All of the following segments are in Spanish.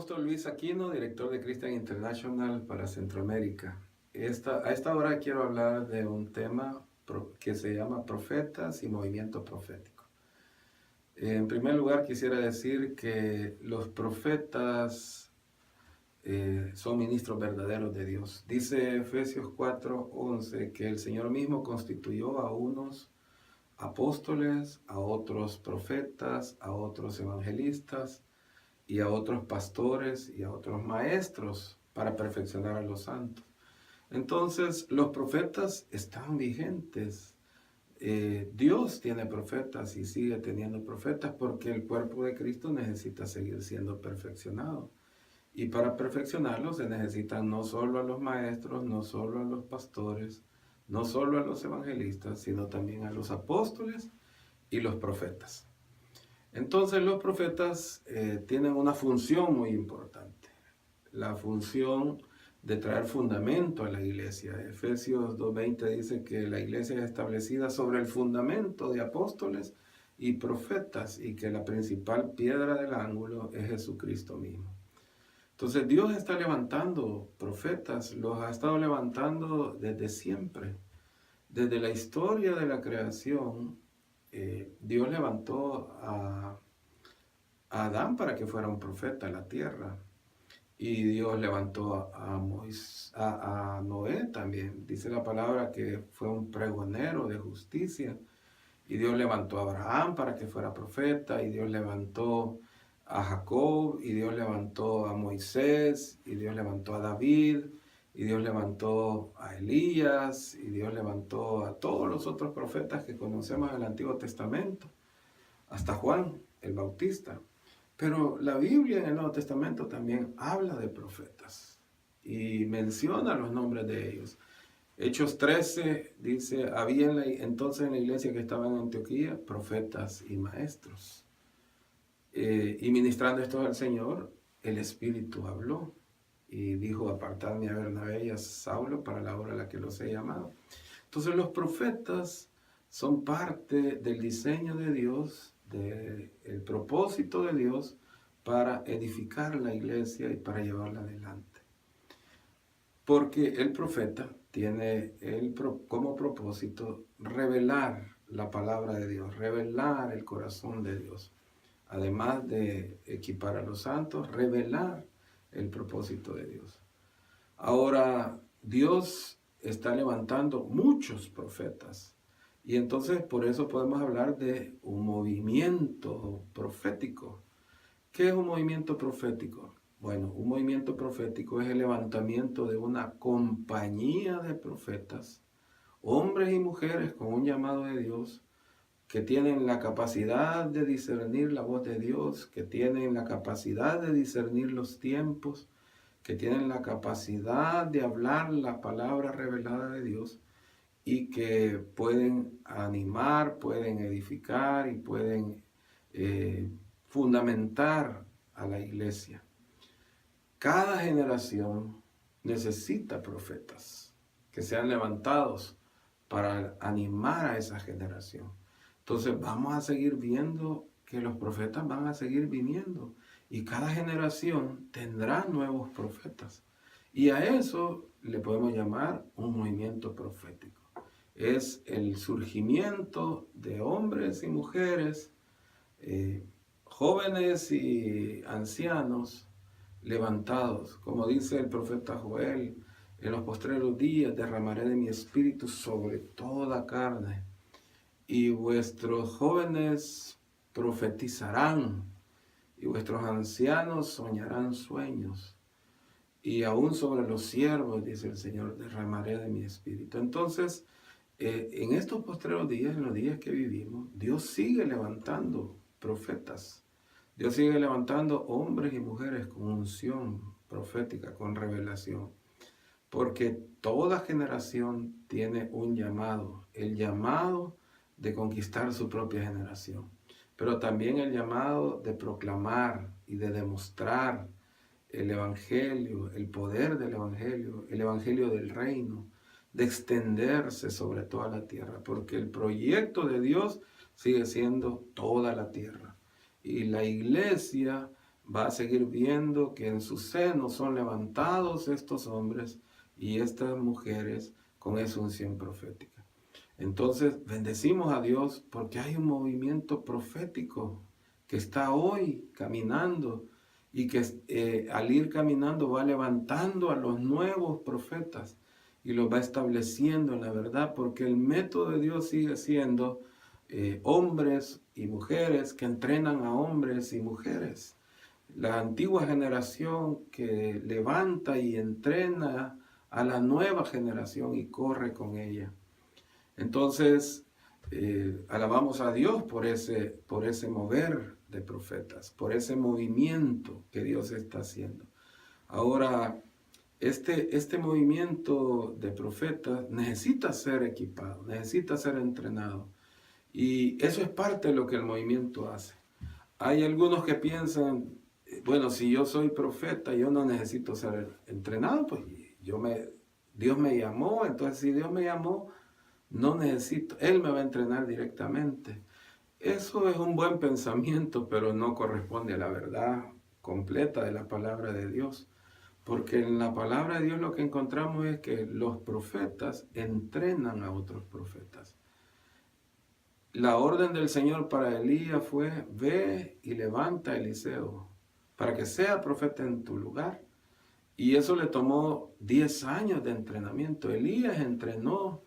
apóstol Luis Aquino, director de Christian International para Centroamérica. A esta hora quiero hablar de un tema que se llama profetas y movimiento profético. En primer lugar, quisiera decir que los profetas son ministros verdaderos de Dios. Dice Efesios 4:11 que el Señor mismo constituyó a unos apóstoles, a otros profetas, a otros evangelistas, y a otros pastores y a otros maestros para perfeccionar a los santos. Entonces, los profetas están vigentes. Dios tiene profetas y sigue teniendo profetas porque el cuerpo de Cristo necesita seguir siendo perfeccionado. Y para perfeccionarlo se necesitan no solo a los maestros, no solo a los pastores, no solo a los evangelistas, sino también a los apóstoles y los profetas. Entonces los profetas tienen una función muy importante, la función de traer fundamento a la iglesia. Efesios 2:20 dice que la iglesia es establecida sobre el fundamento de apóstoles y profetas y que la principal piedra del ángulo es Jesucristo mismo. Entonces Dios está levantando profetas, los ha estado levantando desde siempre, desde la historia de la creación. Dios levantó a Adán para que fuera un profeta a la tierra. Y Dios levantó a Noé también. Dice la palabra que fue un pregonero de justicia. Y Dios levantó a Abraham para que fuera profeta. Y Dios levantó a Jacob. Y Dios levantó a Moisés. Y Dios levantó a David. Y Dios levantó a Elías. Y Dios levantó a todos los otros profetas que conocemos en el Antiguo Testamento. Hasta Juan el Bautista. Pero la Biblia en el Nuevo Testamento también habla de profetas y menciona los nombres de ellos. Hechos 13 dice, había entonces en la iglesia que estaba en Antioquía profetas y maestros. Y ministrando esto al Señor, el Espíritu habló y dijo, apartadme a Bernabé y a Saulo para la obra a la que los he llamado. Entonces los profetas son parte del diseño de Dios, del propósito de Dios para edificar la iglesia y para llevarla adelante. Porque el profeta tiene como propósito revelar la palabra de Dios, revelar el corazón de Dios. Además de equipar a los santos, revelar el propósito de Dios. Ahora, Dios está levantando muchos profetas. Y entonces por eso podemos hablar de un movimiento profético. ¿Qué es un movimiento profético? Bueno, un movimiento profético es el levantamiento de una compañía de profetas, hombres y mujeres con un llamado de Dios, que tienen la capacidad de discernir la voz de Dios, que tienen la capacidad de discernir los tiempos, que tienen la capacidad de hablar la palabra revelada de Dios y que pueden animar, pueden edificar y pueden fundamentar a la iglesia. Cada generación necesita profetas que sean levantados para animar a esa generación. Entonces vamos a seguir viendo que los profetas van a seguir viniendo y cada generación tendrá nuevos profetas. Y a eso le podemos llamar un movimiento profético. Es el surgimiento de hombres y mujeres, jóvenes y ancianos, levantados, como dice el profeta Joel, en los postreros días derramaré de mi espíritu sobre toda carne, y vuestros jóvenes profetizarán, y vuestros ancianos soñarán sueños, y aún sobre los siervos, dice el Señor, derramaré de mi espíritu. Entonces, en estos postreros días, en los días que vivimos, Dios sigue levantando profetas. Dios sigue levantando hombres y mujeres con unción profética, con revelación. Porque toda generación tiene un llamado, el llamado de conquistar su propia generación, pero también el llamado de proclamar y de demostrar el evangelio, el poder del evangelio, el evangelio del reino, de extenderse sobre toda la tierra, porque el proyecto de Dios sigue siendo toda la tierra. Y la iglesia va a seguir viendo que en su seno son levantados estos hombres y estas mujeres con esa unción profética. Entonces, bendecimos a Dios porque hay un movimiento profético que está hoy caminando y que al ir caminando va levantando a los nuevos profetas y los va estableciendo en la verdad, porque el método de Dios sigue siendo hombres y mujeres que entrenan a hombres y mujeres. La antigua generación que levanta y entrena a la nueva generación y corre con ella. Entonces, alabamos a Dios por ese mover de profetas, por ese movimiento que Dios está haciendo. Ahora, este movimiento de profetas necesita ser equipado, necesita ser entrenado. Y eso es parte de lo que el movimiento hace. Hay algunos que piensan, bueno, si yo soy profeta, yo no necesito ser entrenado, pues Dios me llamó, entonces si Dios me llamó, no necesito, Él me va a entrenar directamente. Eso es un buen pensamiento, pero no corresponde a la verdad completa de la palabra de Dios. Porque en la palabra de Dios lo que encontramos es que los profetas entrenan a otros profetas. La orden del Señor para Elías fue: ve y levanta a Eliseo para que sea profeta en tu lugar. Y eso le tomó 10 años de entrenamiento. Elías entrenó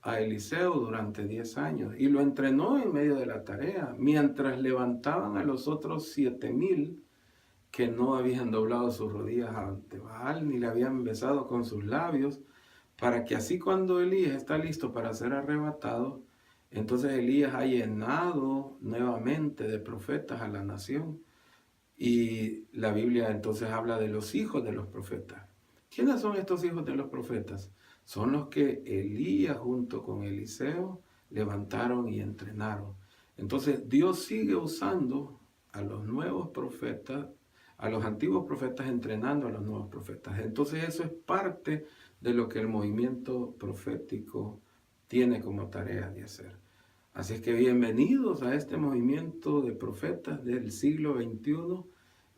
a Eliseo durante 10 años y lo entrenó en medio de la tarea, mientras levantaban a los otros 7,000 que no habían doblado sus rodillas ante Baal ni le habían besado con sus labios, para que así cuando Elías está listo para ser arrebatado, entonces Elías ha llenado nuevamente de profetas a la nación. Y la Biblia entonces habla de los hijos de los profetas. ¿Quiénes son estos hijos de los profetas? Son los que Elías junto con Eliseo levantaron y entrenaron. Entonces Dios sigue usando a los nuevos profetas, a los antiguos profetas entrenando a los nuevos profetas. Entonces eso es parte de lo que el movimiento profético tiene como tarea de hacer. Así es que bienvenidos a este movimiento de profetas del siglo XXI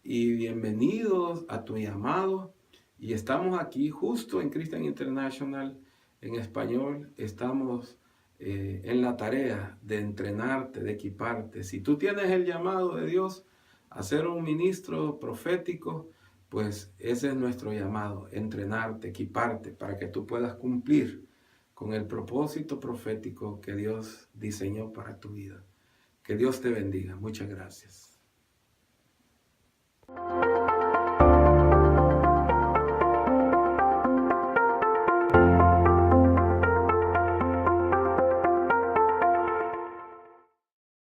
y bienvenidos a tu llamado. Y estamos aquí justo en Christian International en español. Estamos en la tarea de entrenarte, de equiparte. Si tú tienes el llamado de Dios a ser un ministro profético, pues ese es nuestro llamado: entrenarte, equiparte para que tú puedas cumplir con el propósito profético que Dios diseñó para tu vida. Que Dios te bendiga. Muchas gracias.